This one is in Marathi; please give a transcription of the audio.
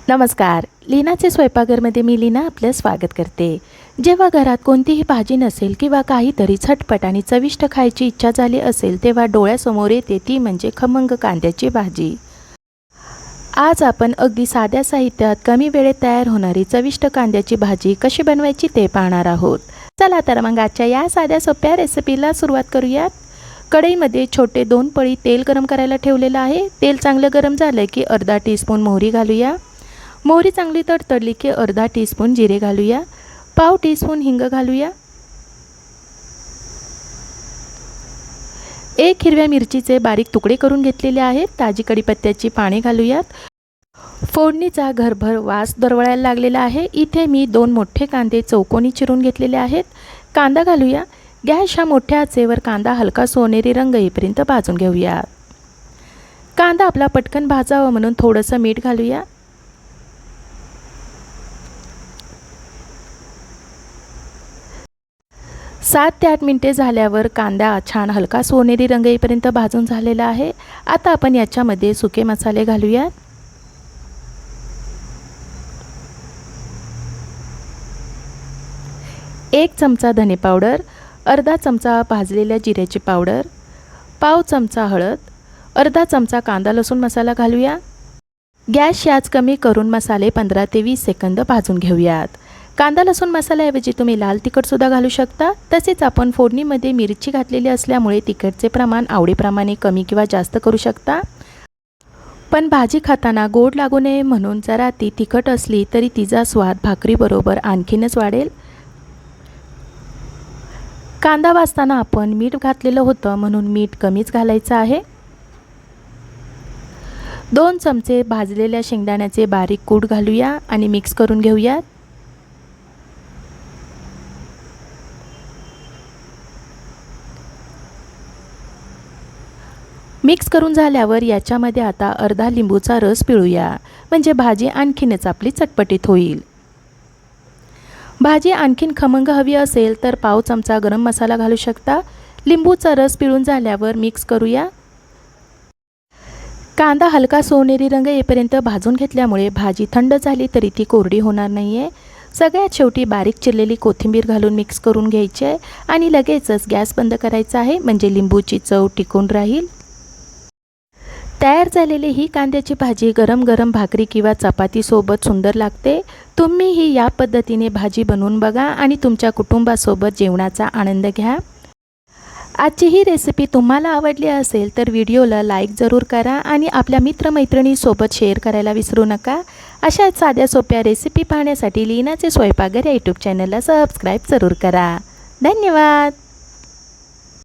नमस्कार. लीनाचे स्वयंपाकघरमध्ये मी लीना आपलं स्वागत करते. जेव्हा घरात कोणतीही भाजी नसेल किंवा काहीतरी झटपट आणि चविष्ट खायची इच्छा झाली असेल तेव्हा डोळ्यासमोर येते ती म्हणजे खमंग कांद्याची भाजी. आज आपण अगदी साध्या साहित्यात कमी वेळेत तयार होणारी चविष्ट कांद्याची भाजी कशी बनवायची ते पाहणार आहोत. चला तर मग आजच्या या साध्या सोप्या रेसिपीला सुरुवात करूयात. कढईमध्ये छोटे 2 पळी तेल गरम करायला ठेवलेलं आहे. तेल चांगलं गरम झालं की अर्धा टीस्पून मोहरी घालूया. मोहरी चांगली तडतडली की अर्धा टीस्पून जिरे घालूया. पाव टीस्पून हिंग घालूया. 1 हिरव्या मिरचीचे बारीक तुकडे करून घेतलेले आहेत. ताजी कढीपत्त्याची पाने घालूयात. फोडणीचा घरभर वास दरवळायला लागलेला आहे. इथे मी 2 मोठे कांदे चौकोनी चिरून घेतलेले आहेत. कांदा घालूया. गॅसच्या मोठ्या आचेवर कांदा हलका सोनेरी रंग येईपर्यंत भाजून घेऊया. कांदा आपला पटकन भाजावा म्हणून थोडंसं मीठ घालूया. 7 ते 8 मिनिटे झाल्यावर कांदा छान हलका सोनेरी रंग येईपर्यंत भाजून झालेला आहे. आता आपण याच्यामध्ये सुके मसाले घालूया. एक चमचा धने पावडर, अर्धा चमचा भाजलेल्या जिऱ्याची पावडर, पाव चमचा हळद, अर्धा चमचा कांदा लसूण मसाला घालूया. गॅस याच कमी करून मसाले 15 ते 20 सेकंद भाजून घेऊयात. कांदा लसूण मसाल्याऐवजी तुम्ही लाल तिखटसुद्धा घालू शकता. तसेच आपण फोडणीमध्ये मिरची घातलेली असल्यामुळे तिखटचे प्रमाण आवडीप्रमाणे कमी किंवा जास्त करू शकता. पण भाजी खाताना गोड लागू नये म्हणून जरा ती तिखट असली तरी तिचा स्वाद भाकरीबरोबर आणखीनच वाढेल. कांदा भाजताना आपण मीठ घातलेलं होतं म्हणून मीठ कमीच घालायचं आहे. 2 चमचे भाजलेल्या शेंगदाण्याचे बारीक कूट घालूया आणि मिक्स करून घेऊया. मिक्स करून झाल्यावर याच्यामध्ये आता अर्धा लिंबूचा रस पिळूया, म्हणजे भाजी आणखीनच आपली चटपटीत होईल. भाजी आणखीन खमंग हवी असेल तर पाव चमचा गरम मसाला घालू शकता. लिंबूचा रस पिळून झाल्यावर मिक्स करूया. कांदा हलका सोनेरी रंग येईपर्यंत भाजून घेतल्यामुळे भाजी थंड झाली तरी ती कोरडी होणार नाही आहे. सगळ्यात शेवटी बारीक चिरलेली कोथिंबीर घालून मिक्स करून घ्यायची आहे आणि लगेचच गॅस बंद करायचा आहे, म्हणजे लिंबूची चव टिकून राहील. तयार झालेली ही कांद्याची भाजी गरम गरम भाकरी किंवा चपातीसोबत सुंदर लागते. तुम्हीही या पद्धतीने भाजी बनवून बघा आणि तुमच्या कुटुंबासोबत जेवणाचा आनंद घ्या. आजची ही रेसिपी तुम्हाला आवडली असेल तर व्हिडिओला लाईक जरूर करा आणि आपल्या मित्रमैत्रिणींसोबत शेअर करायला विसरू नका. अशा साध्या सोप्या रेसिपी पाहण्यासाठी लीनाचे स्वयंपाकघर या यूट्यूब चॅनलला सबस्क्राईब जरूर करा. धन्यवाद.